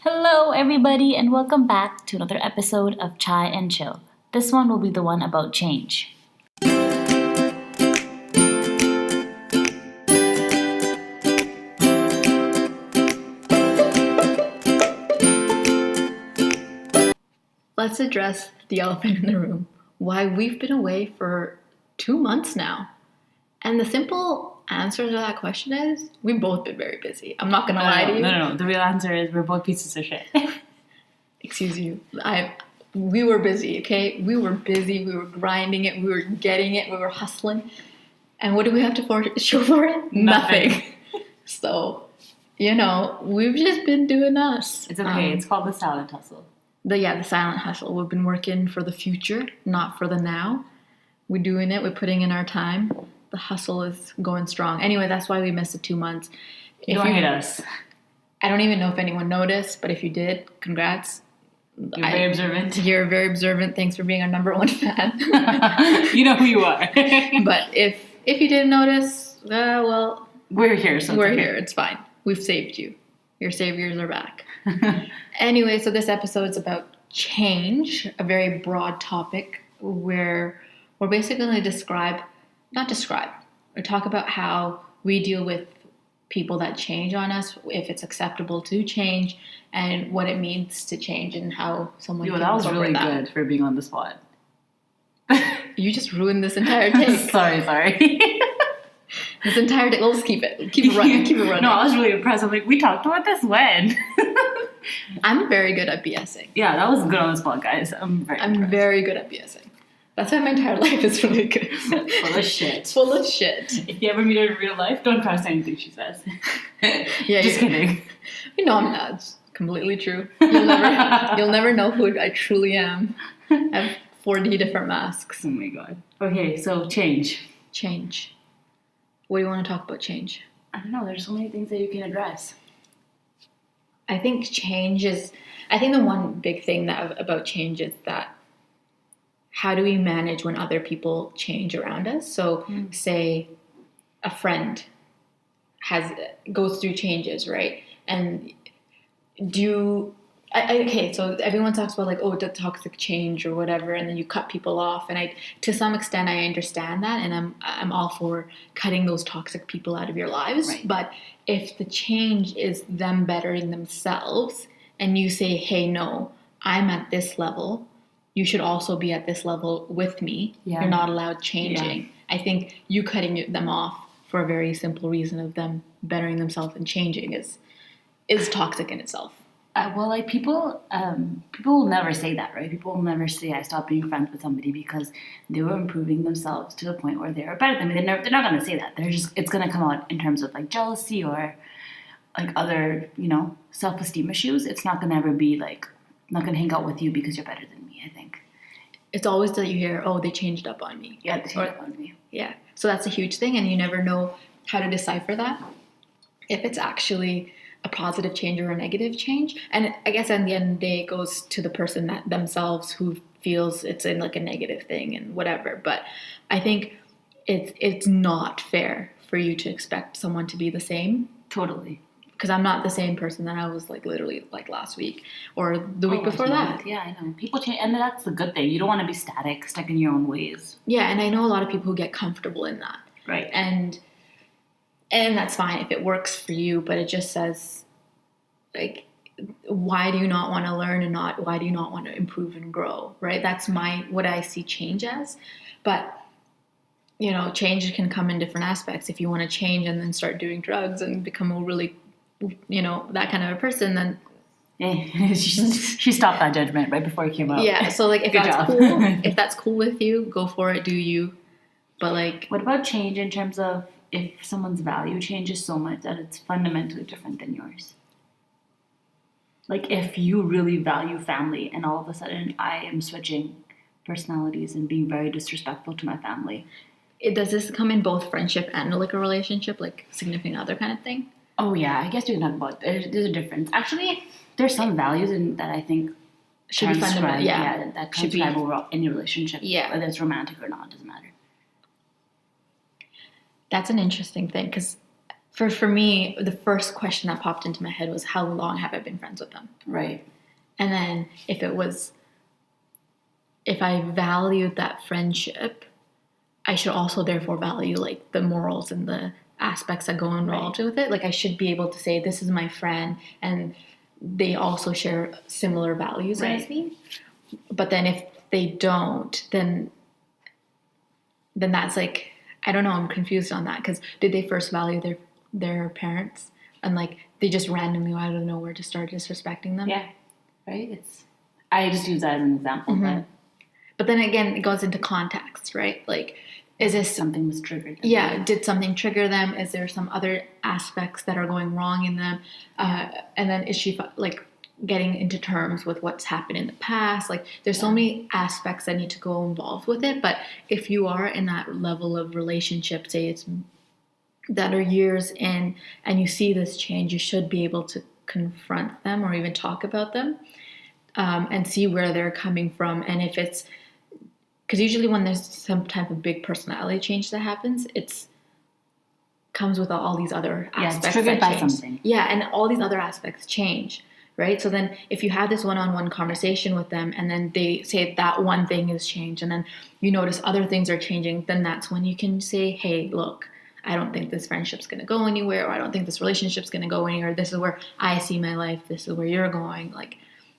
Hello, everybody, and welcome back to another episode of Chai and Chill. This one will be the one about change. Let's address the elephant in the room. Why we've been away for 2 months now. And the simple answer to that question is we've both been very busy. I'm not going to lie to you. No. The real answer is we're both pieces of shit. Excuse you. We were busy, okay? We were busy. We were grinding it. We were getting it. We were hustling. And what do we have to show for it? Nothing. So, we've just been doing us. It's okay. It's called the silent hustle. The silent hustle. We've been working for the future, not for the now. We're doing it. We're putting in our time. The hustle is going strong. Anyway, that's why we missed the 2 months. Don't hate us. I don't even know if anyone noticed, but if you did, congrats. You're very observant. You're very observant. Thanks for being our number one fan. You know who you are. But if you didn't notice, well... We're here, so we're here. It's fine. We've saved you. Your saviors are back. Anyway, so this episode's about change, a very broad topic where we're basically going to talk about how we deal with people that change on us, if it's acceptable to change, and what it means to change and how someone can that was really good for being on the spot. You just ruined this entire take. Sorry. This entire take. Let's keep it running. No, I was really impressed. I'm like, we talked about this when? I'm very good at BSing. Yeah, that was good on the spot, guys. I'm very good at BSing. That's why my entire life is really good. Full of shit. It's full of shit. If you ever meet her in real life, don't trust anything she says. Yeah, just kidding. I'm not. It's completely true. You'll never know who I truly am. I have 4D different masks. Oh my god. Okay, so change. Change. What do you want to talk about change? I don't know. There's so many things that you can address. I think the one big thing about change is that how do we manage when other people change around us? So say a friend goes through changes, right? And so everyone talks about the toxic change or whatever, and then you cut people off. And to some extent, I understand that, and I'm all for cutting those toxic people out of your lives. Right. But if the change is them bettering themselves, and you say, "Hey, no, I'm at this level. You should also be at this level with me. Yeah. You're not allowed changing." Yeah. I think you cutting them off for a very simple reason of them bettering themselves and changing is toxic in itself. People will never say that, right? People will never say I stopped being friends with somebody because they were improving themselves to the point where they were better than me. They're not going to say that. It's going to come out in terms of jealousy or other self-esteem issues. It's not going to ever be I'm not going to hang out with you because you're better than me. I think it's always that you hear, "Oh, they changed up on me." Yeah, they changed up on me. Yeah, so that's a huge thing, and you never know how to decipher that, if it's actually a positive change or a negative change. And I guess at the end of the day, it goes to the person themselves who feels it's in a negative thing and whatever. But I think it's not fair for you to expect someone to be the same. Totally. Because I'm not the same person that I was literally last week or the week before that. Yeah, I know. People change, and that's the good thing. You don't want to be static, stuck in your own ways. Yeah, and I know a lot of people who get comfortable in that. Right. And that's fine if it works for you, but it just says, why do you not want to learn and why do you not want to improve and grow, right? That's what I see change as. But, change can come in different aspects. If you want to change and then start doing drugs and become a really, that kind of a person, then... Yeah, she stopped that judgment right before it came out. Yeah, so if that's cool with you, go for it, do you. But what about change in terms of if someone's value changes so much that it's fundamentally different than yours? If you really value family and all of a sudden I am switching personalities and being very disrespectful to my family. Does this come in both friendship and a relationship, significant other kind of thing? Oh yeah, I guess you can talk about there's a difference. Actually, there's some values that I think should be fundamental. Yeah, that transcribe over any relationship. Yeah, whether it's romantic or not, doesn't matter. That's an interesting thing because for me, the first question that popped into my head was, how long have I been friends with them? Right. And then if I valued that friendship, I should also therefore value like the morals and the aspects that go involved with it. Like I should be able to say, this is my friend and they also share similar values as me. But then if they don't, then that's like, I don't know, I'm confused on that, because did they first value their parents and like they just randomly out of nowhere just started disrespecting them? Yeah. Right? I just use that as an example. But then again, it goes into context, right? Like, is this something was triggered? Yeah, did something trigger them? Is there some other aspects that are going wrong in them? And then is she like getting into terms with what's happened in the past? Like, there's so many aspects that need to go involved with it. But if you are in that level of relationship, say it's that are years in, and you see this change, you should be able to confront them or even talk about them, and see where they're coming from. And if it's, because usually when there's some type of big personality change that happens, it's comes with all these other aspects. It's triggered by change. something. Yeah, and all these other aspects change, right? So then if you have this one-on-one conversation with them and then they say that one thing is changed and then you notice other things are changing, then that's when you can say, hey, look, I don't think this friendship's going to go anywhere, or I don't think this relationship's going to go anywhere. This is where I see my life. This is where you're going. Like,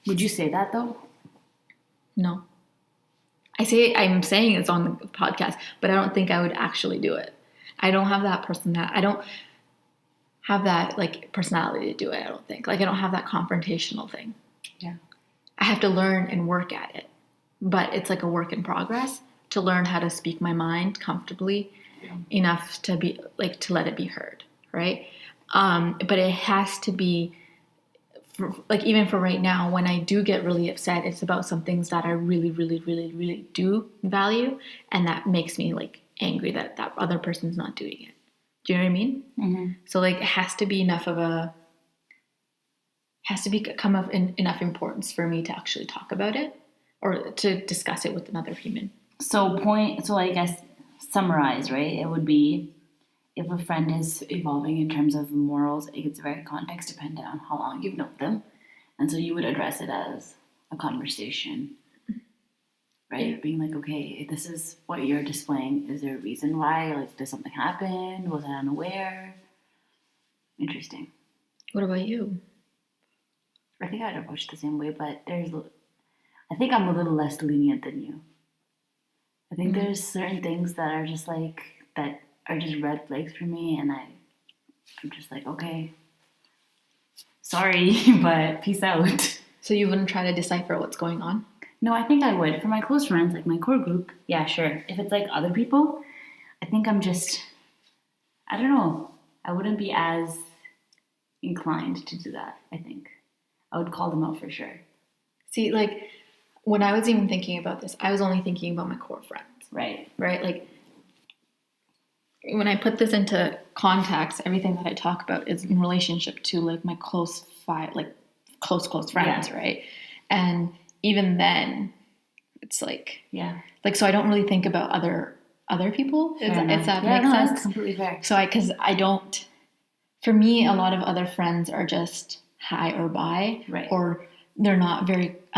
would you say that though? No. I'm saying it's on the podcast, but I don't think I would actually do it. I don't have that I don't have that like personality to do it. I don't think. Like, I don't have that confrontational thing. Yeah. I have to learn and work at it, but it's like a work in progress to learn how to speak my mind comfortably enough to be like, to let it be heard. Right. But it has to be, like, even for right now, when I do get really upset, it's about some things that I really, really, really, really do value, and that makes me like angry that other person's not doing it. Do you know what I mean? Mm-hmm. So like, it has to be enough of enough importance for me to actually talk about it or to discuss it with another human. So I guess summarize, right? It would be, if a friend is evolving in terms of morals, it's very context dependent on how long you've known them. And so you would address it as a conversation, right? Yeah. Being like, okay, this is what you're displaying. Is there a reason why? Like, did something happen? Was I unaware? Interesting. What about you? I think I'd approach it the same way, but I think I'm a little less lenient than you. I think there's certain things that are just like, that are just red flags for me, and I'm just like, okay, sorry, but peace out. So you wouldn't try to decipher what's going on? No, I think I would. For my close friends, like my core group, yeah, sure. If it's like other people, I think I don't know. I wouldn't be as inclined to do that, I think. I would call them out for sure. See, like, when I was even thinking about this, I was only thinking about my core friends. Right. Right? Like, when I put this into context, everything that I talk about is in relationship to like my close friends, right? And even then, it's like, like, so I don't really think about other people. If that makes sense. That's completely fair. So for me, a lot of other friends are just hi or bye, right? Or I'm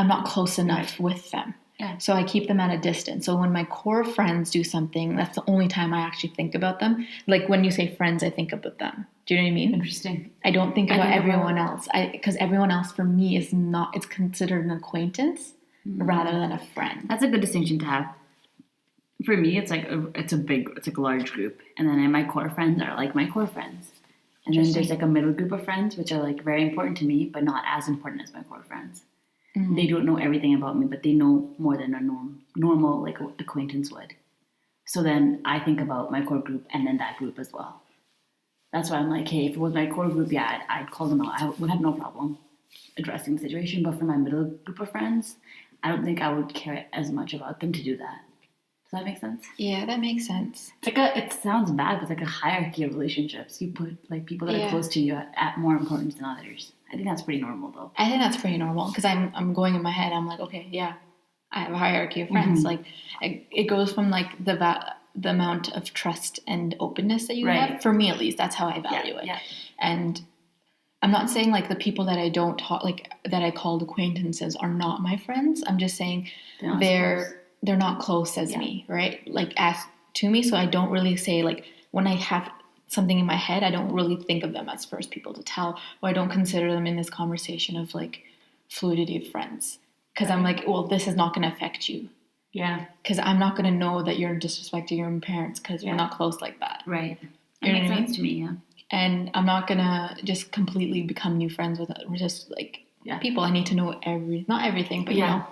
not close enough with them. Yeah. So I keep them at a distance. So when my core friends do something, that's the only time I actually think about them. Like, when you say friends, I think about them. Do you know what I mean? Interesting. I don't think about everyone else. Because everyone else for me it's considered an acquaintance rather than a friend. That's a good distinction to have. For me, it's like it's like a large group. And then my core friends are like my core friends. And then there's like a middle group of friends, which are like very important to me, but not as important as my core friends. Mm-hmm. They don't know everything about me, but they know more than a normal like acquaintance would. So then I think about my core group and then that group as well. That's why I'm like, hey, if it was my core group, I'd call them out. I would have no problem addressing the situation. But for my middle group of friends, I don't think I would care as much about them to do that. Does that make sense? Yeah, that makes sense. It sounds bad, but it's like a hierarchy of relationships. You put like people that are close to you at more importance than others. I think that's pretty normal, though. I think that's pretty normal, because I'm going in my head. I'm like, okay, yeah, I have a hierarchy of friends. Mm-hmm. Like, it goes from like the amount of trust and openness that you Right. have. For me, at least, that's how I value it. Yeah. And I'm not saying like the people that I don't talk, like that I called acquaintances are not my friends. I'm just saying not they're not close as me, right? Like as to me. So I don't really say like when I have something in my head, I don't really think of them as first people to tell, or I don't consider them in this conversation of like fluidity of friends. Because I'm like, well, this is not going to affect you. Yeah. Because I'm not going to know that you're disrespecting your own parents because you're not close like that. Right. It You know makes what I mean? sense to me, yeah. And I'm not going to just completely become new friends with just like people. I need to know not everything, but you know,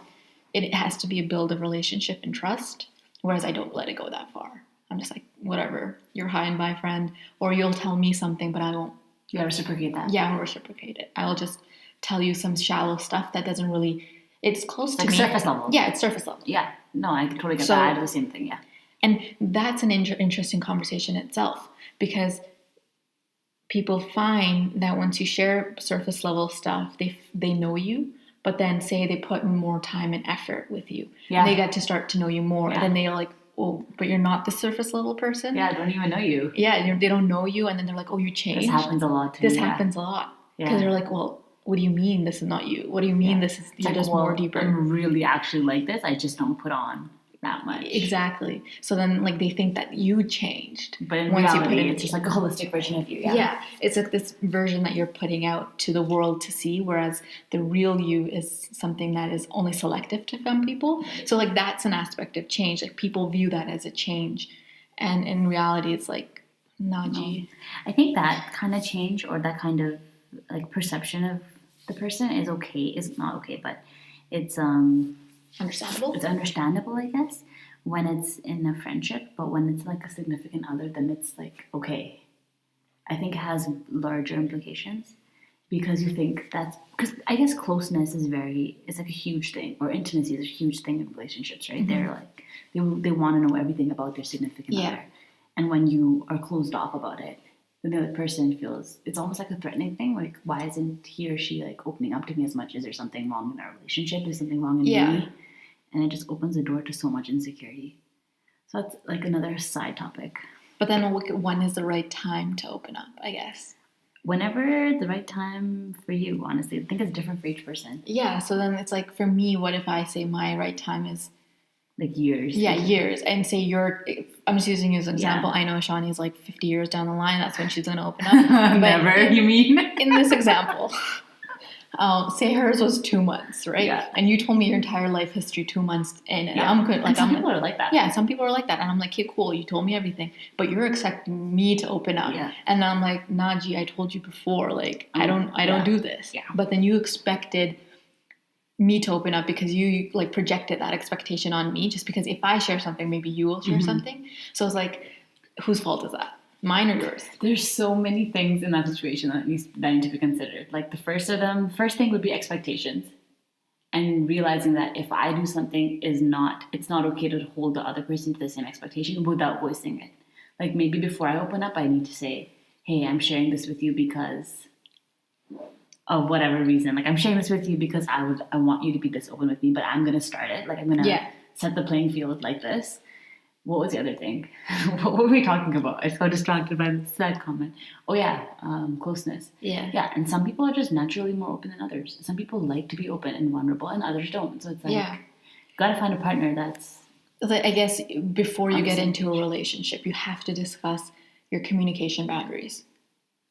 it has to be a build of relationship and trust. Whereas I don't let it go that far. I'm just like, whatever, you're high and by friend, or you'll tell me something, but I won't. You gotta reciprocate that. Yeah, I won't reciprocate it. I'll just tell you some shallow stuff that doesn't really, it's close to Like me. surface level. Yeah, it's surface level. Yeah. No, I totally get So- that. I do the same thing, yeah. And that's an interesting conversation itself, because people find that once you share surface level stuff, they know you, but then say they put in more time and effort with you. Yeah. And they get to start to know you more. Yeah. And then they're like, oh, but you're not the surface level person. Yeah, I don't even know you. Yeah, they don't know you, and then they're like, oh, you changed. This happens a lot to me. This happens a lot. Because Yeah. they're like, well, what do you mean this is not you? What do you mean this is It's you're like, just well, more deeper? I'm really actually like this. I just don't put on that much. Exactly. So then like they think that you changed. But in once you reality, put it it's just like a holistic version of you. Yeah. Yeah, it's like this version that you're putting out to the world to see, whereas the real you is something that is only selective to some people. So like that's an aspect of change. Like people view that as a change, and in reality, it's like, nah, gee. I think that kind of change or that kind of like perception of the person is okay. Is not okay, but it's Understandable. it's understandable, I guess, when it's in a friendship. But when it's like a significant other, then it's like okay. I think it has larger implications because you think that's because I guess closeness is it's like a huge thing, or intimacy is a huge thing in relationships, right? They're like they want to know everything about their significant other, and when you are closed off about it, then the other person feels it's almost like a threatening thing. Like, why isn't he or she like opening up to me as much? Is there something wrong in our relationship? Is something wrong in me? And it just opens the door to so much insecurity. So that's like another side topic. But then when is the right time to open up, I guess? Whenever the right time for you, honestly. I think it's different for each person. Yeah, so then it's like, for me, what if I say my right time is Like years. Yeah, years. And say I'm just using you as an example. Yeah. I know Shawnee is like 50 years down the line. That's when she's going to open up. But Never, you mean? in this example, say hers was 2 months, right? Yeah. And you told me your entire life history 2 months in. And Yeah. I'm good. Like, And some people are like that. Yeah, some people are like that. And I'm like, okay, cool. You told me everything. But you're expecting me to open up. Yeah. And I'm like, nah, gee, I told you before. Like, I don't do this. Yeah. But then you expected me to open up because you like projected that expectation on me, just because if I share something, maybe you will share something. So it's like, whose fault is that? Mine or yours? There's so many things in that situation that need to be considered. Like the first thing would be expectations. And realizing that if I do something it's not okay to hold the other person to the same expectation without voicing it. Like maybe before I open up, I need to say, hey, I'm sharing this with you because of whatever reason. Like I'm sharing this with you because I want you to be this open with me, but I'm gonna start it. Like I'm gonna set the playing field like this. What was the other thing? What were we talking about? I was so distracted by the side comment. Oh yeah, closeness. Yeah. Yeah, and some people are just naturally more open than others. Some people like to be open and vulnerable, and others don't. So it's like, you gotta find a partner that's... I guess before you get into a relationship, you have to discuss your communication boundaries.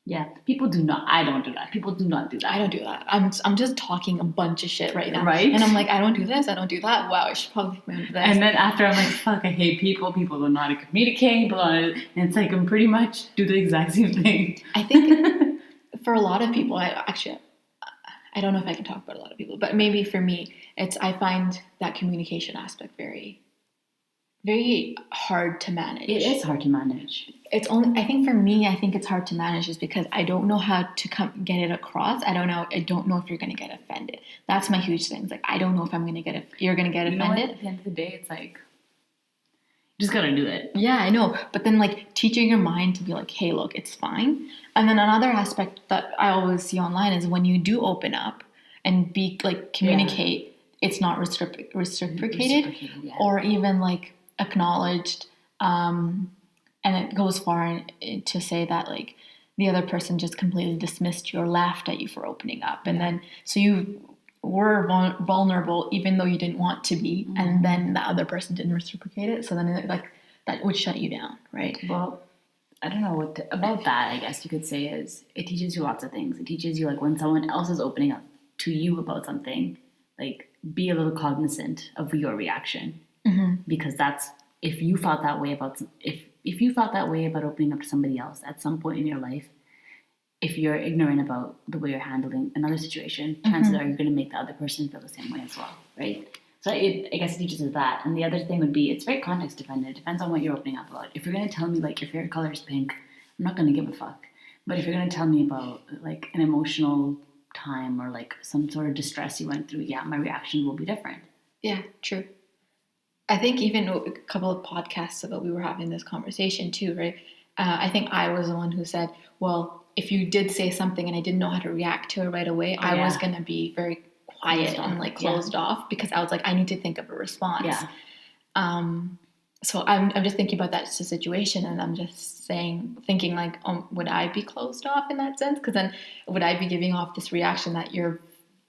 Yeah, people do not. I don't do that. People do not do that. I don't do that. I'm just talking a bunch of shit right now. Right? And I'm like, I don't do this. I don't do that. Wow, I should probably do this. And then after I'm like, fuck, I hate people. People don't know how to communicate. And it's like, I'm pretty much do the exact same thing. I think for a lot of people, I don't know if I can talk about a lot of people, but maybe for me, I find that communication aspect very, very hard to manage. It is hard to manage. I think for me, it's hard to manage just because I don't know how to get it across. I don't know if you're going to get offended. That's my huge thing. It's like, I don't know if you're going to get offended. At the end of the day, it's like, you just got to do it. Yeah, I know. But then like teaching your mind to be like, hey, look, it's fine. And then another aspect that I always see online is when you do open up and communicate, it's not reciprocated Yeah. or even like acknowledged. And it goes far to say that like the other person just completely dismissed you or laughed at you for opening up. And then, so you were vulnerable even though you didn't want to be. Mm-hmm. And then the other person didn't reciprocate it. So then like that would shut you down, right? Well, I don't know about that, I guess you could say is it teaches you lots of things. It teaches you like when someone else is opening up to you about something, like be a little cognizant of your reaction. Mm-hmm. Because that's, if you felt that way about opening up to somebody else at some point in your life, if you're ignorant about the way you're handling another situation, chances are you're going to make the other person feel the same way as well, right? So I guess it teaches us that. And the other thing would be, it's very context dependent. It depends on what you're opening up about. If you're going to tell me like your favorite color is pink, I'm not going to give a fuck. But if you're going to tell me about like an emotional time or like some sort of distress you went through, yeah, my reaction will be different. Yeah, true. I think even a couple of podcasts ago, we were having this conversation too, right? I think I was the one who said, well, if you did say something and I didn't know how to react to it right away, I was going to be very quiet and like closed off because I was like, I need to think of a response. Yeah. So I'm just thinking about that situation and I'm just thinking like, would I be closed off in that sense? Because then would I be giving off this reaction that you're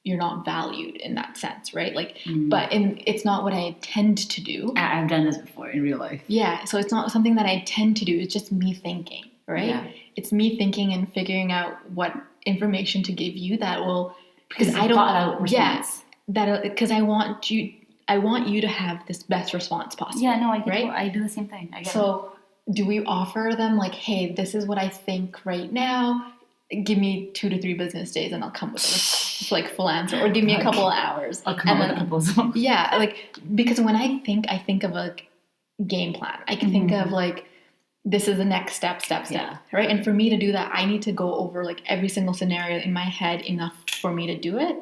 not valued in that sense, right? Like, but it's not what I tend to do. I've done this before in real life. Yeah, so it's not something that I tend to do. It's just me thinking, right? Yeah. It's me thinking and figuring out what information to give you that will, because I don't, because I want you to have this best response possible. Yeah, no, I get right? I do the same thing. I get so it. Do we offer them like, hey, this is what I think right now. Give me 2 to 3 business days and I'll come with like full answer, or give me a couple of hours. I'll come with a proposal. Yeah, like because when I think of a game plan. I can think of like, this is the next step, right? And for me to do that, I need to go over like every single scenario in my head enough for me to do it.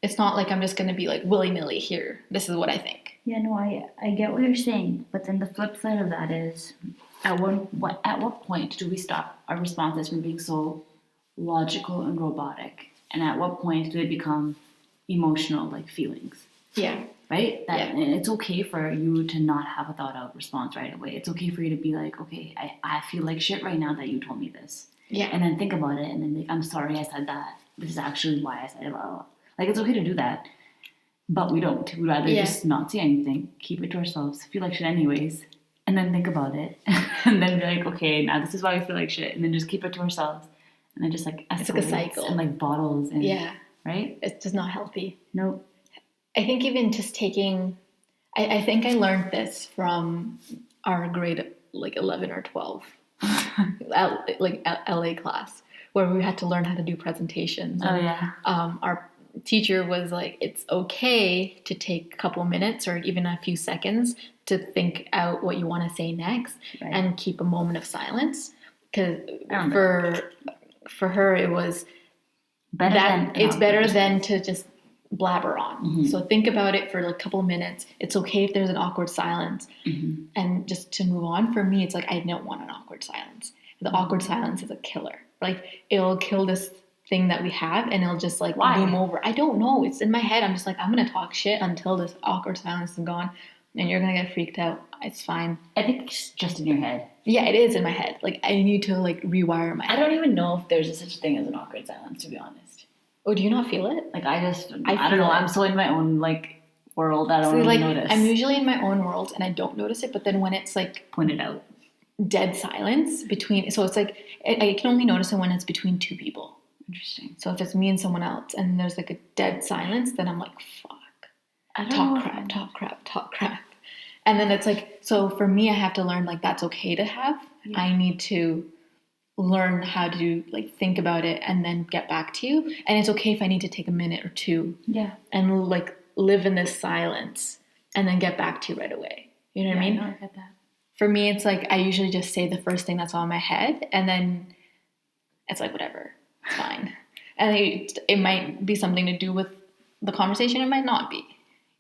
It's not like I'm just going to be like willy-nilly here. This is what I think. Yeah, no, I get what you're saying. But then the flip side of that is, at what point do we stop our responses from being so logical and robotic? And at what point do they become emotional, like feelings? Yeah. Right? And it's okay for you to not have a thought out response right away. It's okay for you to be like, okay, I feel like shit right now that you told me this. Yeah. And then think about it and then like, I'm sorry I said that. This is actually why I said it. Blah, blah, blah. Like, it's okay to do that. But we don't. We'd rather just not say anything, keep it to ourselves, feel like shit anyways, and then think about it. And then be like, okay, now this is why we feel like shit. And then just keep it to ourselves. And then just like escalates. It's like a cycle. And like bottles. And, right? It's just not healthy. Nope. I think even just taking, I think I learned this from our grade like 11 or 12, like LA class, where we had to learn how to do presentations. Oh, yeah. Our teacher was like, it's okay to take a couple minutes or even a few seconds to think out what you want to say next and keep a moment of silence. Because for her, it was better than to just blabber on. Mm-hmm. So think about it for like a couple of minutes. It's okay if there's an awkward silence and just to move on. For me, it's like, I don't want an awkward silence. The awkward silence is a killer. Like, it'll kill this thing that we have and it'll just like boom over. I don't know. It's in my head. I'm just like, I'm going to talk shit until this awkward silence is gone and you're going to get freaked out. It's fine. I think it's just in your head. Yeah, it is in my head. Like, I need to like rewire my head. I don't even know if there's such a thing as an awkward silence, to be honest. Oh, do you not feel it? Like, I don't know. I'm so in my own like world. I don't really notice. I'm usually in my own world and I don't notice it. But then when it's like pointed out, dead silence between, so it's like I can only notice it when it's between 2 people. Interesting. So if it's me and someone else and there's like a dead silence, then I'm like, fuck. Talk crap. And then it's like, so for me, I have to learn like that's okay to have. Yeah. I need to learn how to like think about it and then get back to you. And it's okay if I need to take a minute or 2 and like live in this silence and then get back to you right away. You know what I mean? No, I get that. For me, it's like I usually just say the first thing that's on my head and then it's like, whatever, it's fine. And it might be something to do with the conversation. It might not be.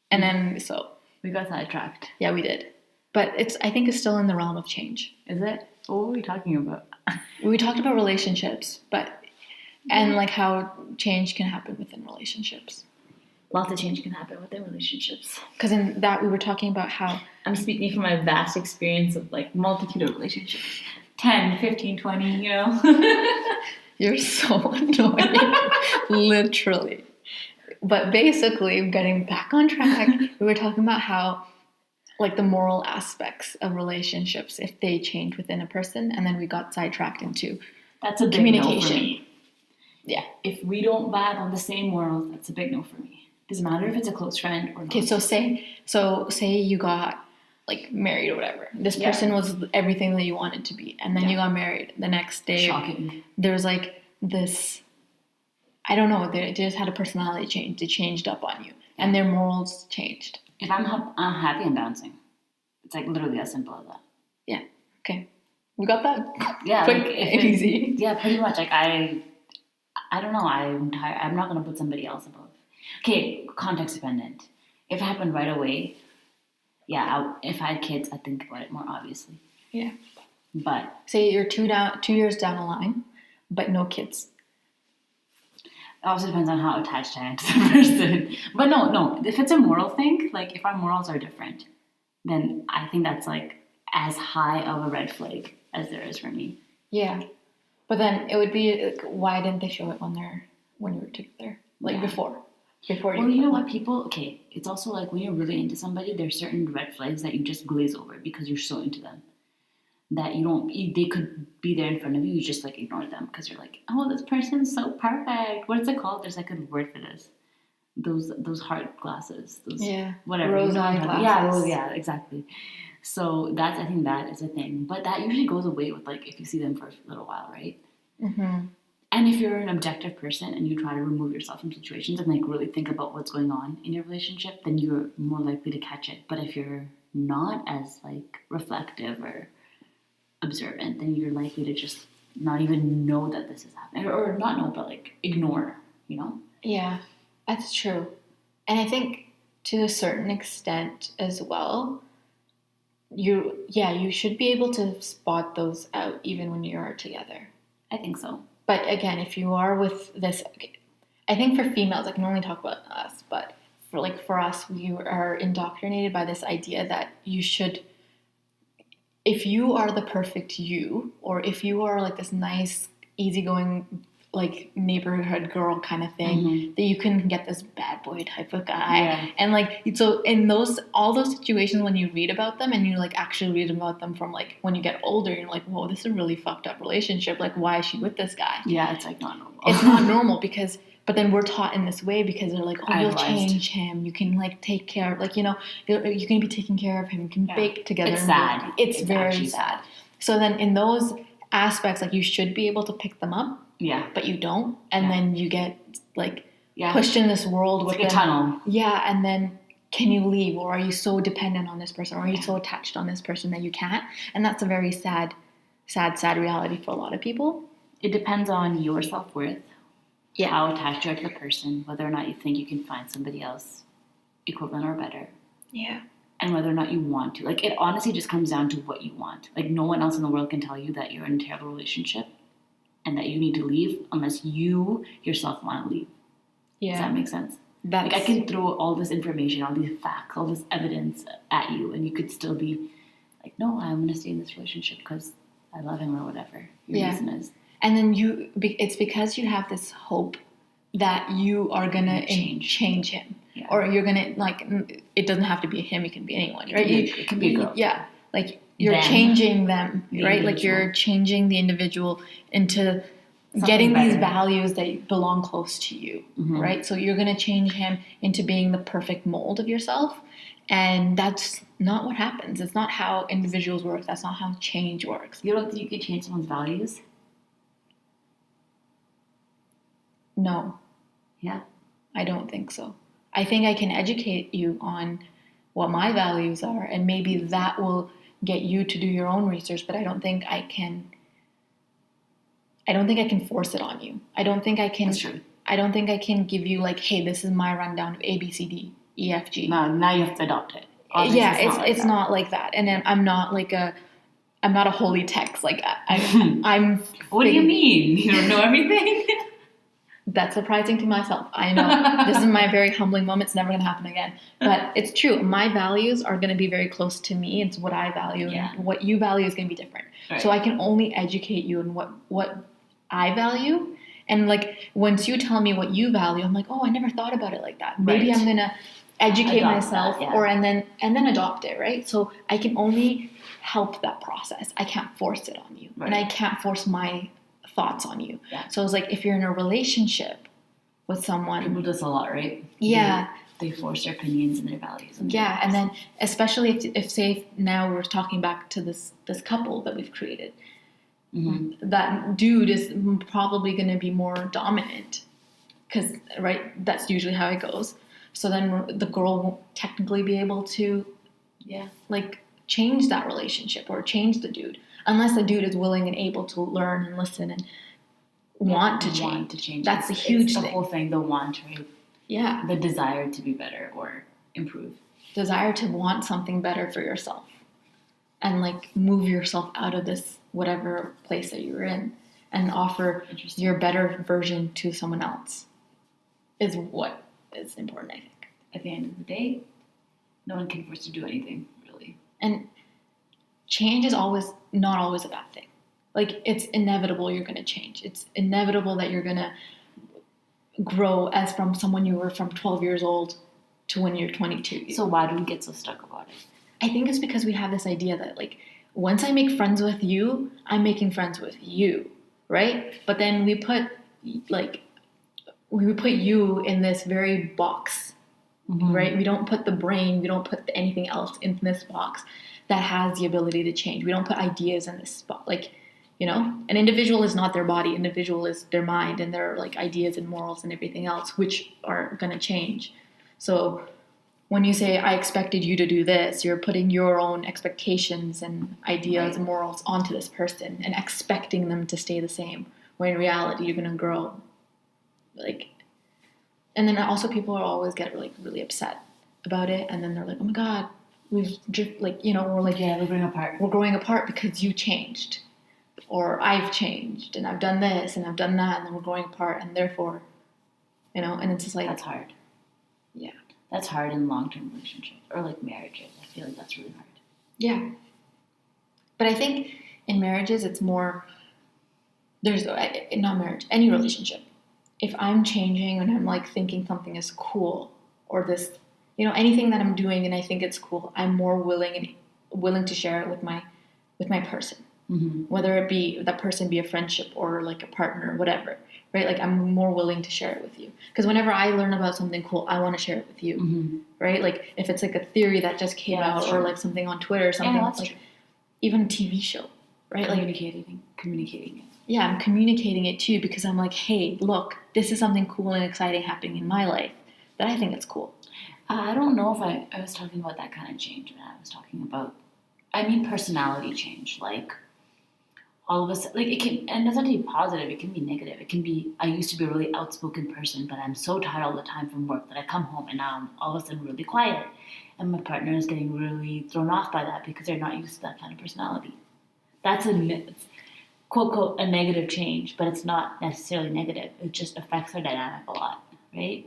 And then, so. We got sidetracked. Yeah, we did. But I think it's still in the realm of change. Is it? What were we talking about? We talked about relationships, and like how change can happen within relationships. lots of change can happen within relationships. Because in that we were talking about how I'm speaking from my vast experience of like multitude of relationships. 10, 15, 20, you know. you're so annoying, literally. But basically, getting back on track, we were talking about how like the moral aspects of relationships, if they change within a person, and then we got sidetracked into That's a big communication. no for me. Yeah. If we don't vibe on the same morals, that's a big no for me. Doesn't matter if it's a close friend or not. Okay, so say you got like married or whatever. This Yeah. person was everything that you wanted to be, and then Yeah. you got married. The next day, Shocking. there was like this. I don't know. They just had a personality change. They changed up on you, and their morals changed. If I'm happy, I'm bouncing. It's like literally as simple as that. Yeah. Okay. We got that. Yeah, Quick like, if and easy. Yeah, pretty much. Like I don't know. I'm tired. I'm not gonna put somebody else above. Okay, context dependent. If it happened right away, yeah. If I had kids, I'd think about it more obviously. Yeah. But Say you're 2 years down the line, but no kids. it also depends on how attached I am to the person. But no. If it's a moral thing, like if our morals are different, then I think that's like as high of a red flag as there is for me. Yeah. But then it would be like, why didn't they show it when you were together? Like Yeah. before Well, you know what, people, okay, it's also like when you're really into somebody, there's certain red flags that you just glaze over because you're so into them. That they could be there in front of you, you just like ignore them because you're like, oh, this person's so perfect. What is it called? There's like a word for this. Those heart glasses. Those, Yeah. whatever. Rose you know eye what I'm talking- glasses. Yeah, exactly. So I think that is a thing. But that usually goes away with like if you see them for a little while, right? Mm-hmm. And if you're an objective person and you try to remove yourself from situations and like really think about what's going on in your relationship, then you're more likely to catch it. But if you're not as like reflective or observant, then you're likely to just not even know that this is happening, or not know, but like ignore, you know? Yeah, that's true. And I think to a certain extent as well, you should be able to spot those out even when you are together. I think so. But again, if you are with this, I think for females, I can only talk about us, but for us, we are indoctrinated by this idea that you should, if you are the perfect you, or if you are like this nice, easygoing, like neighborhood girl kind of thing, that you can get this bad boy type of guy. Yeah. And like, so in all those situations when you read about them and you like actually read about them from like when you get older, you're like, whoa, this is a really fucked up relationship. Like, why is she with this guy? Yeah, it's like not normal. It's not normal but then we're taught in this way because they're like, oh, you'll Idolized. change him. You can like take care of, like, you know, you can be taking care of him. You can bake together. It's and sad. It's very actually sad. So then in those aspects, like you should be able to pick them up, Yeah. but you don't. And then you get like Yeah. pushed in this world It's with like a them. tunnel. Yeah. And then can you leave, or are you so dependent on this person, or are you so attached on this person that you can't? And that's a very sad reality for a lot of people. It depends on your self-worth. Yeah. How attached you are to the person, whether or not you think you can find somebody else equivalent or better, Yeah. and whether or not you want to. Like, it honestly just comes down to what you want. Like, no one else in the world can tell you that you're in a terrible relationship and that you need to leave unless you yourself want to leave. Yeah. Does that make sense? That's, Like, I can throw all this information, all these facts, all this evidence at you, and you could still be like, no, I'm going to stay in this relationship because I love him or whatever your reason is. And then it's because you have this hope that you are gonna change him, Yeah. or you're gonna like. It doesn't have to be him; it can be anyone, right? It can be a girl. Yeah, like you're Them. changing them, The right? Like individual. you're changing the individual into Something getting these better. values that belong close to you, right? So you're gonna change him into being the perfect mold of yourself, and that's not what happens. It's not how individuals work. That's not how change works. You don't think you could change someone's values? No. Yeah. I don't think so. I think I can educate you on what my values are, and maybe that will get you to do your own research, but I don't think I can force it on you. I don't think I can That's true. I don't think I can give you like, hey, this is my rundown of A, B, C, D, E, F, G. Now you have to adopt it. Obviously, Yeah, it's not like that. And then I'm not a holy text. Like I'm What do you mean? You don't know everything? That's surprising to myself. I know this is my very humbling moment. It's never going to happen again. But it's true. My values are going to be very close to me. It's what I value. Yeah. And what you value is going to be different. Right. So I can only educate you in what I value. And like once you tell me what you value, I'm like, oh, I never thought about it like that. Maybe Right. I'm going to educate Adopt myself that, yeah. or and then adopt it, right? So I can only help that process. I can't force it on you. And I Right. can't force my thoughts on you. Yeah. So it's like if you're in a relationship with someone, People do this a lot, right? yeah, They force their opinions and their values. And their yeah, and values. then especially if say now we're talking back to this couple that we've created, Mhm. that dude is probably going to be more dominant, because right, that's usually how it goes. So then the girl won't technically be able to Yeah. like change that relationship or change the dude unless the dude is willing and able to learn and listen and want to change. Want to change. That's a It's huge the thing. whole thing. The want, right? Yeah, The desire to be better or improve. desire to want something better for yourself and like move yourself out of this whatever place that you're in and offer Interesting. your better version to someone else is what is important, I think. At the end of the day, no one can force you to do anything, really. And change is not always a bad thing. Like it's inevitable you're going to change. It's inevitable that you're going to grow as from someone you were from 12 years old to when you're 22. So why do we get so stuck about it? I think it's because we have this idea that like once I make friends with you, I'm making friends with you, right? But then we put you in this very box, right? We don't put the brain, we don't put anything else in this box that has the ability to change. We don't put ideas in this spot. Like, you know, an individual is not their body, individual is their mind and their like ideas and morals and everything else, which are going to change. So when you say, I expected you to do this, you're putting your own expectations and ideas and morals onto this person and expecting them to stay the same, when in reality, you're going to grow. Like, and then also people are always get like really upset about it. And then they're like, oh my God, we're growing apart because you changed. Or I've changed and I've done this and I've done that and then we're growing apart and therefore, you know, and it's just like, That's hard. yeah. That's hard in long-term relationships or like marriages. I feel like that's really hard. Yeah. But I think in marriages, it's more, not marriage, any relationship. If I'm changing and I'm like thinking something is cool or this, you know, anything that I'm doing and I think it's cool, I'm more willing to share it with my person. Mm-hmm. Whether it be that person be a friendship or like a partner, whatever, right? Like I'm more willing to share it with you. Because whenever I learn about something cool, I want to share it with you, Mm-hmm. right? Like if it's like a theory that just came Yeah, out that's or true. like something on Twitter or something, Yeah, that's like true. even a TV show, right? Like, Communicating it. yeah, I'm communicating it to you because I'm like, hey, look, this is something cool and exciting happening in my life that I think it's cool. I don't know if I was talking about that kind of change when I was talking about, I mean personality change, like all of a sudden, like it can, and it doesn't have to be positive, it can be negative. It can be, I used to be a really outspoken person, but I'm so tired all the time from work that I come home and now I'm all of a sudden really quiet. And my partner is getting really thrown off by that because they're not used to that kind of personality. That's it's, quote, quote, a negative change, but it's not necessarily negative. It just affects our dynamic a lot, right?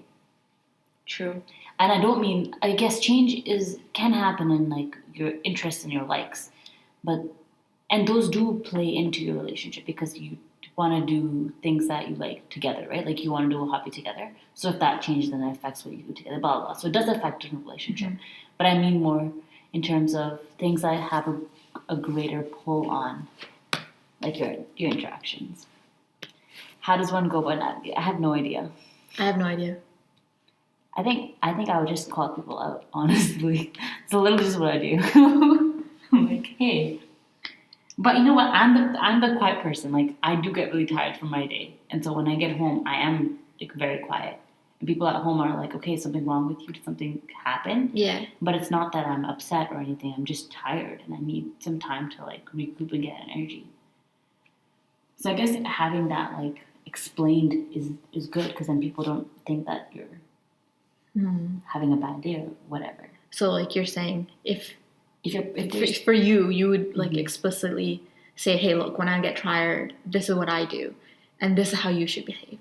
True. And I don't mean, I guess change can happen in like your interests and your likes, and those do play into your relationship because you want to do things that you like together, right? Like you want to do a hobby together. So if that changes, then it affects what you do together, blah, blah, blah. So it does affect your relationship. Mm-hmm. But I mean more in terms of things that have a greater pull on, like your interactions. How does one go about that? I have no idea. I have no idea. I think I would just call people out, honestly. It's a little just what I do. I'm like, hey. But you know what? I'm the quiet person. Like I do get really tired from my day. And so when I get home, I am like very quiet. And people at home are like, okay, something wrong with you? Did something happen? Yeah. But it's not that I'm upset or anything. I'm just tired and I need some time to like recoup and get energy. So I guess having that like explained is good because then people don't think that you're having a bad day or whatever. So like you're saying, if there's, for you, you would like explicitly say, hey, look, when I get tired, this is what I do. And this is how you should behave.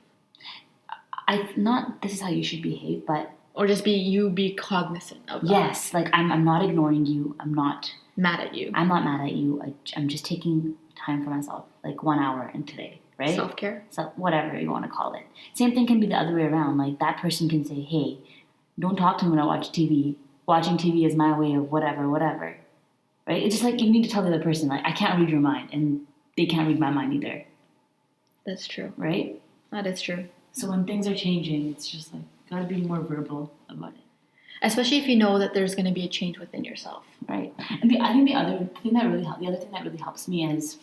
not this is how you should behave, but Or just be cognizant of that. yes, like I'm not ignoring you. I'm not Mad at you. mad at you. I'm just taking time for myself, like 1 hour in today, right? Self-care. So whatever you want to call it. Same thing can be the other way around. Like that person can say, hey, don't talk to me when I watch TV. Watching TV is my way of whatever. Right? It's just like you need to tell the other person, like, I can't read your mind and they can't read my mind either. That's true. Right? That is true. So when things are changing, it's just like gotta be more verbal about it. Especially if you know that there's going to be a change within yourself. Right. And I think the other thing that really helps me is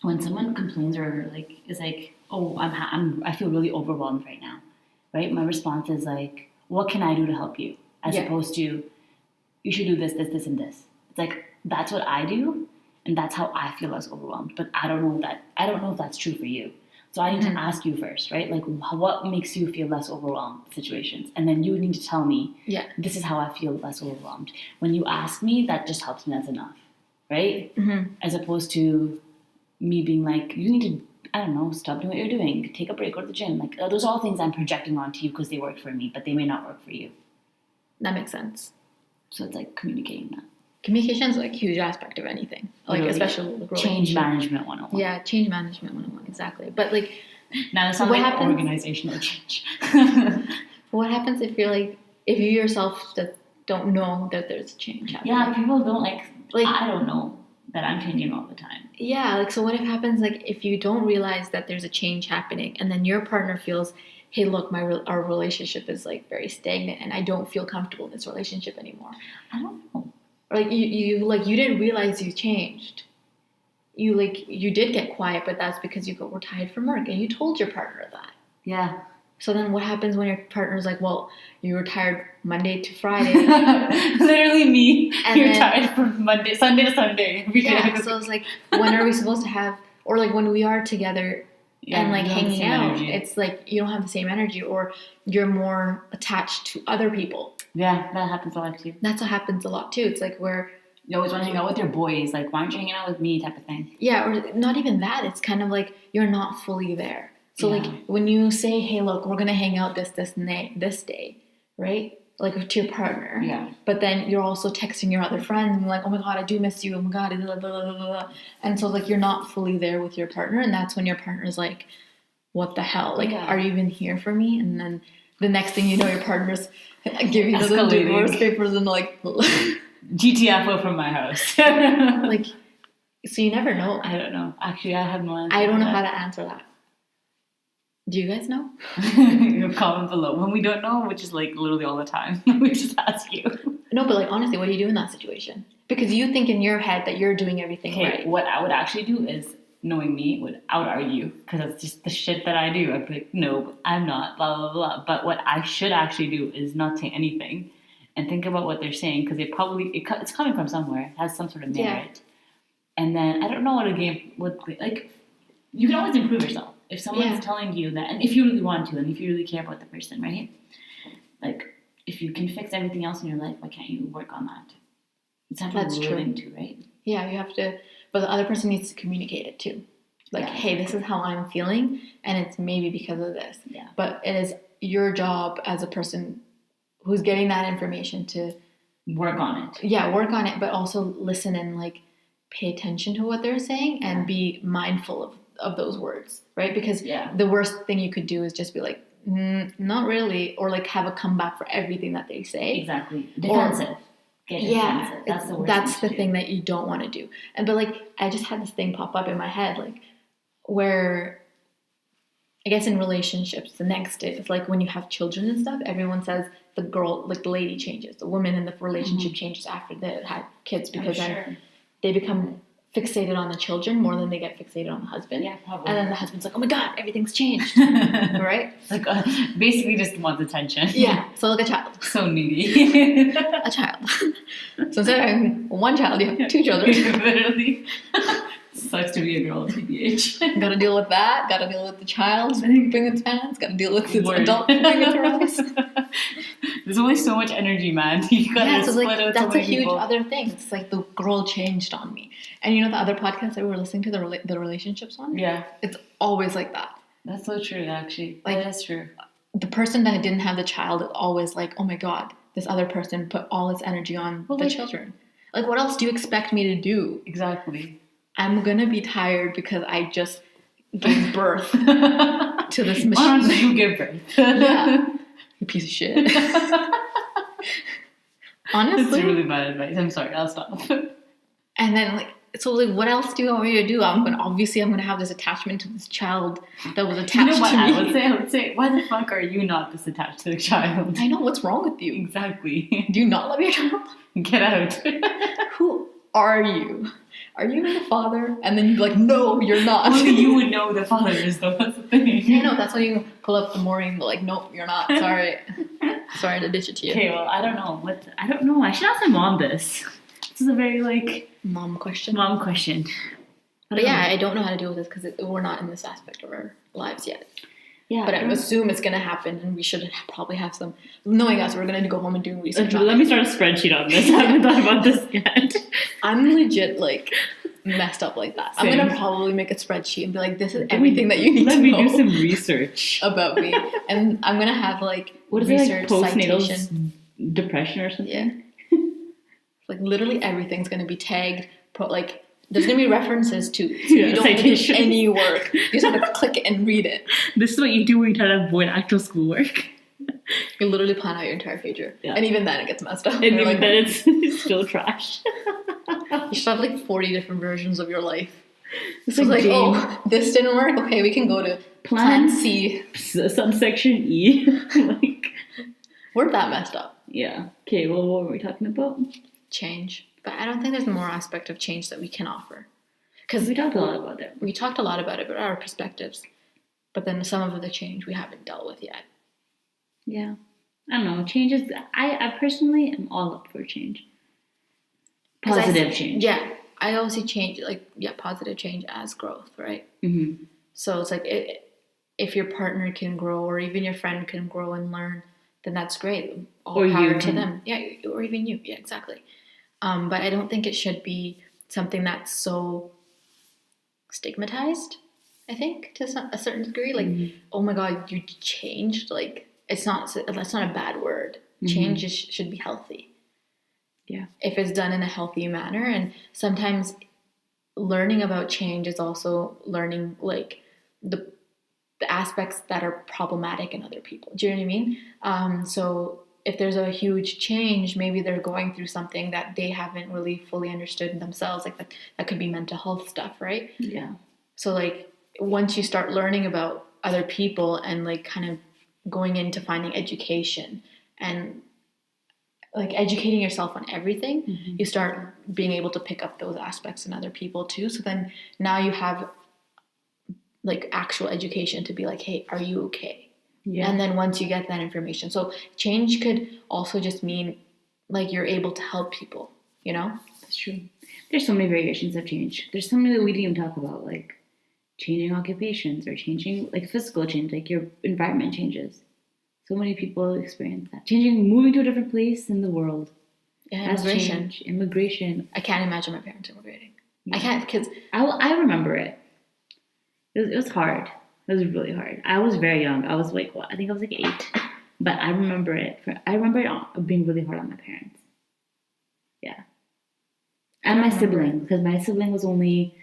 when someone complains or like is like, oh, I feel really overwhelmed right now, right? My response is like, what can I do to help you? As opposed to, you should do this, and this. It's like that's what I do, and that's how I feel less overwhelmed. But I don't know if that's true for you. So I need to ask you first, right? Like, what makes you feel less overwhelmed situations? And then you need to tell me, this is how I feel less overwhelmed. When you ask me, that just helps me. That's enough, right? Mm-hmm. As opposed to me being like, you need to, I don't know, stop doing what you're doing. Take a break, go to the gym. Like, those are all things I'm projecting onto you because they work for me, but they may not work for you. That makes sense. So it's like communicating that. Communication is like a huge aspect of anything, like Literally. Especially with change management 101. Yeah, change management 101, exactly. But like, now that's not what like happens, organizational change. What happens if you're like, if you yourself don't know that there's change happening? Yeah, people don't like I don't know that I'm changing all the time. Yeah, like so what if happens like if you don't realize that there's a change happening and then your partner feels, hey, look, our relationship is like very stagnant and I don't feel comfortable in this relationship anymore. I don't know. Like you didn't realize you changed. You did get quiet, but that's because you were tired from work and you told your partner that. Yeah. So then what happens when your partner's like, well, you were tired Monday to Friday. Literally me. And you're tired from Sunday to Sunday. Yeah, so it's like, when are we supposed to have, or like when we are together and like hanging out, energy. It's like you don't have the same energy or you're more attached to other people. Yeah, that happens a lot too. That's what happens a lot too. It's like where you always want to hang out with your boys, like why aren't you hanging out with me type of thing. Yeah, or not even that. It's kind of like you're not fully there. So like when you say, hey, look, we're going to hang out this day, right? Like to your partner. Yeah. But then you're also texting your other friends and like, oh my God, I do miss you. Oh my God. Blah, blah, blah, blah. And so like you're not fully there with your partner. And that's when your partner's like, what the hell? Like, are you even here for me? And then the next thing you know, your partner's giving you the divorce papers and like GTFO from my house. Like, so you never know. I don't know. Actually, I have no answer. I don't know how to answer that. Do you guys know? Comment below. When we don't know, which is like literally all the time, we just ask you. No, but like honestly, what do you do in that situation? Because you think in your head that you're doing everything right. What I would actually do is, knowing me, would out argue because it's just the shit that I do. I'd be like, no, I'm not, blah, blah, blah. But what I should actually do is not say anything and think about what they're saying because it's coming from somewhere. It has some sort of merit. Yeah. And then I don't know what a game would be. Like, you can always improve yourself. If someone's telling you that, and if you really want to, and if you really care about the person, right? Like, if you can fix everything else in your life, why can't you work on that? It's something you're willing to, right? Yeah, you have to, but the other person needs to communicate it too. Like, hey, this is how I'm feeling, and it's maybe because of this. Yeah. But it is your job as a person who's getting that information to work on it. Yeah, work on it, but also listen and like pay attention to what they're saying and be mindful of those words, right? Because the worst thing you could do is just be like, not really, or like have a comeback for everything that they say. Exactly. Defensive. Defensive. That's the worst. That's the thing that you don't want to do. But like, I just had this thing pop up in my head, like where I guess in relationships, the next is like when you have children and stuff, everyone says the girl, like the lady changes, the woman in the relationship changes after they had kids because then they become fixated on the children more than they get fixated on the husband. Yeah, probably. And then the husband's like, oh my God, everything's changed. Right? Like, basically just wants attention. Yeah, so like a child. So needy. A child. So instead of having one child, you have two children. Literally. Sucks to be a girl, TBH. Gotta deal with that. Gotta deal with the child pooping its pants. Gotta deal with its adult pooping its pants. There's only so much energy, man. You gotta split like, out that's so a huge people. other thing. It's like the girl changed on me. And you know the other podcast that we were listening to, the relationships one? Yeah. It's always like that. That's so true, actually. Like, that's true. the person that didn't have the child is always like, oh my God, this other person put all its energy on the children. Like, what else do you expect me to do? Exactly. I'm gonna be tired because I just gave birth to this machine. Why don't you give birth? Yeah. You piece of shit. Honestly. That's really bad advice. I'm sorry, I'll stop. And then what else do you want me to do? I'm gonna have this attachment to this child that was attached You know what? to me. I would say, why the fuck are you not this attached to the child? I know, what's wrong with you? Exactly. Do you not love your child? Get out. Who are you? Are you the father? And then you'd be like, no, you're not. Only you would know the father is though. That's the thing. Yeah, no, that's why you pull up the Maureen, but like, nope, you're not. Sorry. Sorry to ditch it to you. Okay, well, I don't know. I should ask my mom this. This is a very Mom question. mom question. But yeah, I don't know how to deal with this because we're not in this aspect of our lives yet. Yeah, But I assume it's going to happen, and we should probably have some. Knowing us, we're going to go home and do research. Let me start a spreadsheet on this. I haven't thought about this yet. I'm legit messed up like that. Same. I'm going to probably make a spreadsheet and be like, this is everything that you need Let to me know do some research. about me. And I'm going to have What is it, research postnatal citation. depression or something? Yeah. Literally everything's going to be tagged. There's going to be references to it. So Yeah, you don't have to do citations. any work. You just have to click it and read it. This is what you do when you try to avoid actual schoolwork. You literally plan out your entire future. Yeah. And even then it gets messed up. And You're even like, then it's still trash. you should have 40 different versions of your life. It's So it's like, Jane. oh, this didn't work. Okay, we can go to plan C. Subsection E. We're that messed up. Yeah. Okay, well, what were we talking about? Change. But I don't think there's more aspect of change that we can offer. Because We talked a lot about that. We talked a lot about it, but our perspectives. But then some of the change we haven't dealt with yet. Yeah. I don't know. Change is... I personally am all up for change. 'Cause Positive change. Yeah. I always see change, positive change as growth, right? Mm-hmm. So it's if your partner can grow or even your friend can grow and learn, then that's great. All Or power you to can. them. Yeah, or even you. Yeah, exactly. But I don't think it should be something that's so stigmatized, I think, to a certain degree. Oh my God, you changed. That's not a bad word. Change should be healthy. Yeah. If it's done in a healthy manner. And sometimes learning about change is also learning the aspects that are problematic in other people. Do you know what I mean? So if there's a huge change, maybe they're going through something that they haven't really fully understood themselves. That could be mental health stuff, right? Yeah. So once you start learning about other people and kind of going into finding education and educating yourself on everything, you start being able to pick up those aspects in other people too. So then now you have actual education to be hey, are you okay? Yeah. And then once you get that information, so change could also just mean you're able to help people, That's true. There's so many variations of change. There's so many that we didn't even talk about, changing occupations or changing physical change, your environment changes. So many people experience that. Moving to a different place in the world. Yeah, That's immigration. change. Immigration. I can't imagine my parents immigrating. Yeah. I can't because I remember it. It was hard. It was really hard. I was very young. I was I think I was 8. But I remember it. I remember it being really hard on my parents. Yeah. And my sibling, because my sibling was only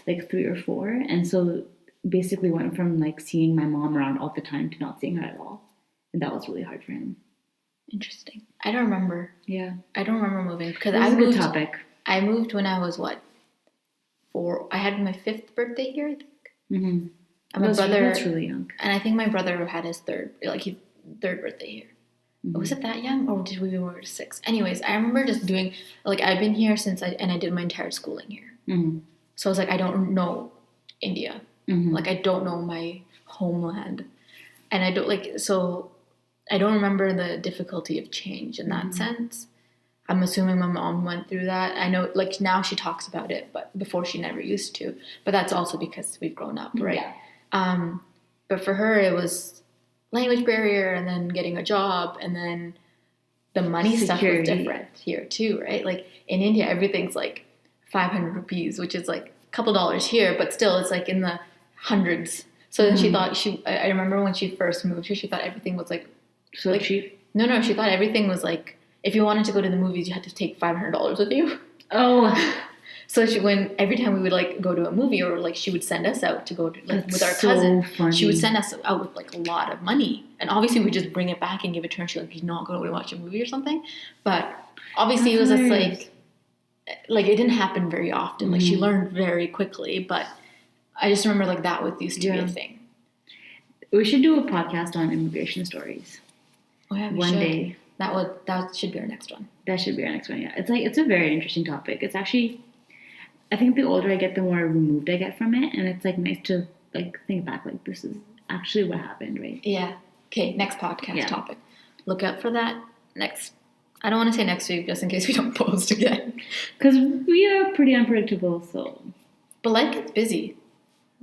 3 or 4. And so basically went from seeing my mom around all the time to not seeing her at all. And that was really hard for him. Interesting. I don't remember. Yeah. I don't remember moving because That's I a moved. good topic. I moved when I was 4. I had my 5th birthday here, I think. Mm-hmm. And my brother. That's really young. And I think my brother had his third birthday here. Mm-hmm. Was it that young, or did we move to 6? Anyways, I remember just doing I've been here since I did my entire schooling here. Mm-hmm. So I was I don't know India. Mm-hmm. I don't know my homeland, and I don't so I don't remember the difficulty of change in that sense. I'm assuming my mom went through that. I know now she talks about it, but before she never used to. But that's also because we've grown up, right? Yeah. But for her it was language barrier, and then getting a job, and then the money stuff was different here too, right? In India everything's 500 rupees, which is a couple dollars here, but still it's in the hundreds So then she thought I remember when she first moved here, she thought everything was like So like, cheap. No, she thought everything was like if you wanted to go to the movies, you had to take $500 with you. Oh, So every time we would like go to a movie or like she would send us out to go to, like that's with our so cousin, funny. she would send us out with like a lot of money, and obviously we just bring it back and give it to her. She's like, "You're not going to watch a movie or something," but obviously That's it was just hilarious. like it didn't happen very often. Like she learned very quickly, but I just remember like that used to be a thing. We should do a podcast on immigration stories. Oh yeah, we One should. day. That should be our next one. That should be our next one. Yeah, it's a very interesting topic. It's actually, I think the older I get, the more removed I get from it, and it's like nice to like think back. Like this is actually what happened, right? Yeah. Okay. Next podcast topic. Look out for that next. I don't want to say next week just in case we don't post again. Because we are pretty unpredictable. So But life gets busy.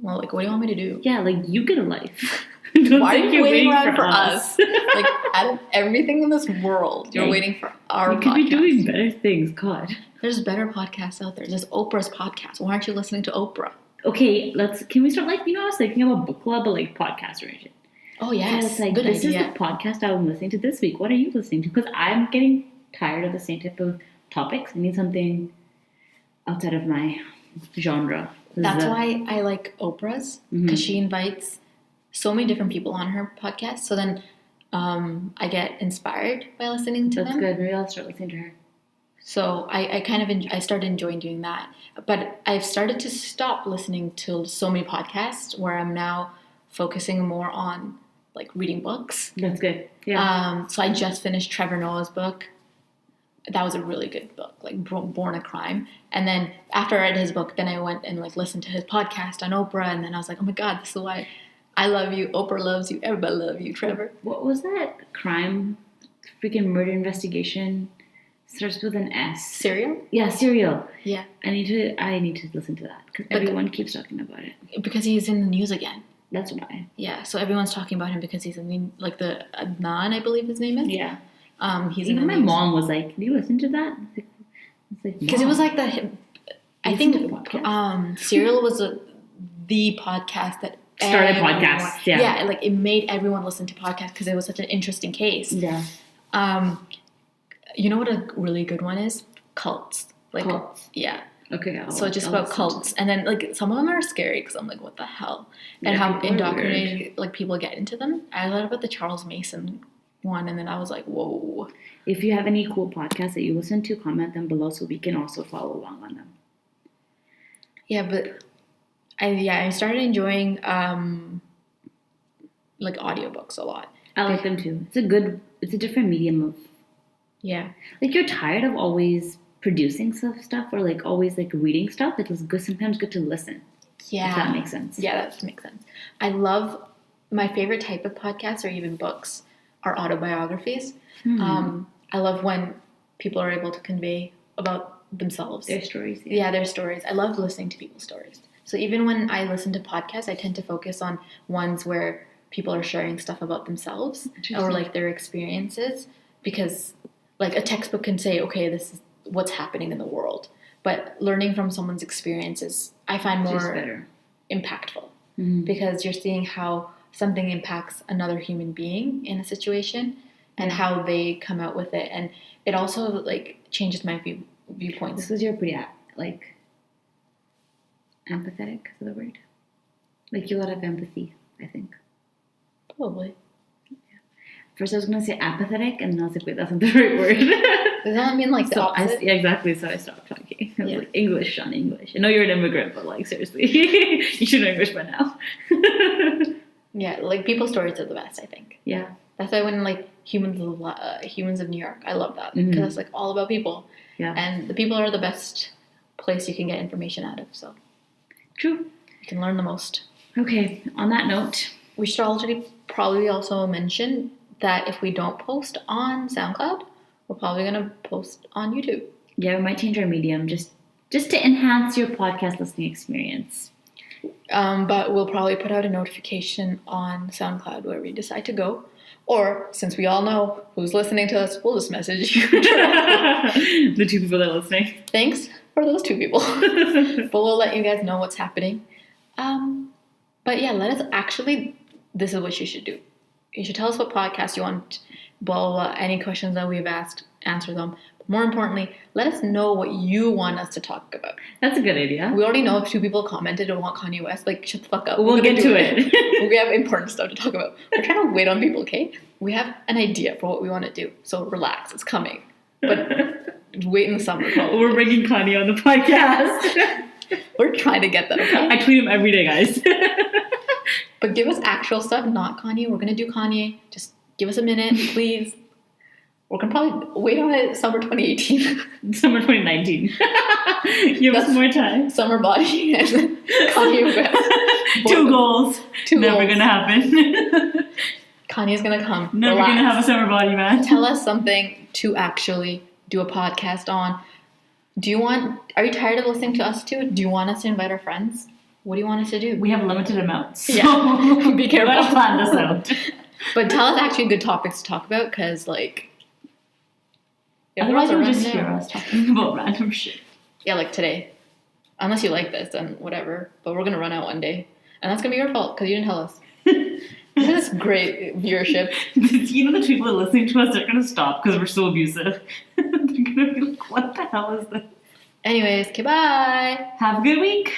Well, like, what do you want me to do? yeah, like you get a life. Don't Why are think you you're waiting around for us? us? Like, out of everything in this world, you're Yeah. waiting for our You could be podcast. doing better things. God. There's better podcasts out there. There's Oprah's podcast. Why aren't you listening to Oprah? Okay, can we start like, I was thinking about book club, but like podcast version. Oh, So yes. it's like, Good this idea. is the podcast I'm listening to this week. What are you listening to? Because I'm getting tired of the same type of topics. I need something outside of my genre. That's why I like Oprah's, because she invites so many different people on her podcast. So then I get inspired by listening to That's them. good. Maybe I'll start listening to her. So I kind of I started enjoying doing that. But I've started to stop listening to so many podcasts where I'm now focusing more on like reading books. That's good. Yeah. So I just finished Trevor Noah's book. That was a really good book, like Born a Crime. And then after I read his book, then I went and like listened to his podcast on Oprah, and then I was like, oh my God, this is why I love you. Oprah loves you. Everybody loves you, Trevor. What was that crime? Freaking murder investigation. Starts with an S. Serial? Yeah, Serial. Yeah. I need to listen to that because everyone keeps talking about it. Because he's in the news again. That's why. Yeah, so everyone's talking about him because he's in like the Adnan, I believe his name is. Yeah. He's Even in my the news. mom was like, "Do you listen to that?" It's like Because it was like I Listen think to the podcast? Serial was the podcast that Started everyone- podcasts, yeah. Yeah, like it made everyone listen to podcasts because it was such an interesting case. Yeah. You know what a really good one is? Cults. Like Cults. yeah. Okay. So it's just I'll about listen to cults, and then like some of them are scary because I'm like, what the hell? And Yeah, how people are indoctrinated like people get into them. I learned about the Charles Mason one, and then I was like, whoa. If you have any cool podcasts that you listen to, comment them below so we can also follow along on them. Yeah, but I started enjoying like audiobooks a lot. I like them too. It's a different medium of, Yeah. like, you're tired of always producing stuff or like always like reading stuff. It was sometimes good to listen. Yeah. If that makes sense. Yeah, that makes sense. I love my favorite type of podcasts or even books are autobiographies. I love when people are able to convey about themselves. Their stories. Yeah, their stories. I love listening to people's stories. So even when I listen to podcasts, I tend to focus on ones where people are sharing stuff about themselves Interesting. or like their experiences, because like a textbook can say, okay, this is what's happening in the world, but learning from someone's experiences I find Just more better. impactful Mhm. because you're seeing how something impacts another human being in a situation and how they come out with it, and it also like changes my viewpoints. This was your pretty like empathetic is the word. Like you a lot of empathy, I think. Probably. First I was gonna say apathetic and then I was like, wait, that's not the right word. Does that mean like the So opposite? yeah, exactly. So I stopped talking. I was Yeah. like, English on English. I know you're an immigrant, but like seriously, you should know English by now. Yeah, like people's stories are the best, I think. Yeah. That's why when like Humans of New York, I love that because Mhm. it's like all about people, Yeah. and the people are the best place you can get information out of. So True. you can learn the most. Okay. On that note, We should probably also mention that if we don't post on SoundCloud, we're probably gonna post on YouTube. yeah, we might change our medium just to enhance your podcast listening experience. But we'll probably put out a notification on SoundCloud where we decide to go. Or since we all know who's listening to us, we'll just message you. The two people that are listening. Thanks for those two people. But we'll let you guys know what's happening. But yeah, let us actually, this is what you should do. You should tell us what podcast you want, blah, blah, blah, any questions that we've asked, answer them. But more importantly, let us know what you want us to talk about. That's a good idea. We already know if 2 people commented and want Kanye West. Like, shut the fuck up. We'll get to it. We have important stuff to talk about. We're trying to wait on people, okay? We have an idea for what we want to do. So relax, it's coming. But wait in the summer. Probably. We're bringing Kanye on the podcast. We're trying to get that, okay? I tweet him every day, guys. But give us actual stuff, not Kanye. We're going to do Kanye. Just give us a minute, please. We're going to probably wait on it summer 2018. Summer 2019. Give us more time. Summer body and then Kanye West. 2 goals. 2 Never goals. gonna happen. Kanye's going to come. Never Relax. gonna have a summer body, man. Tell us something to actually do a podcast on. Are you tired of listening to us too? Do you want us to invite our friends? What do you want us to do? We have limited amounts. So Yeah. Be careful. Let's plan this out. But tell us actually good topics to talk about, because like... Otherwise, you'll run just down. hear us talking about random shit. Yeah, like today. Unless you like this, then whatever. But we're going to run out one day. And that's going to be your fault, because you didn't tell us. This is great viewership. You know, the people that are listening to us, they're gonna stop because we're so abusive. They're gonna be like, what the hell is this? Anyways, okay, bye. Have a good week.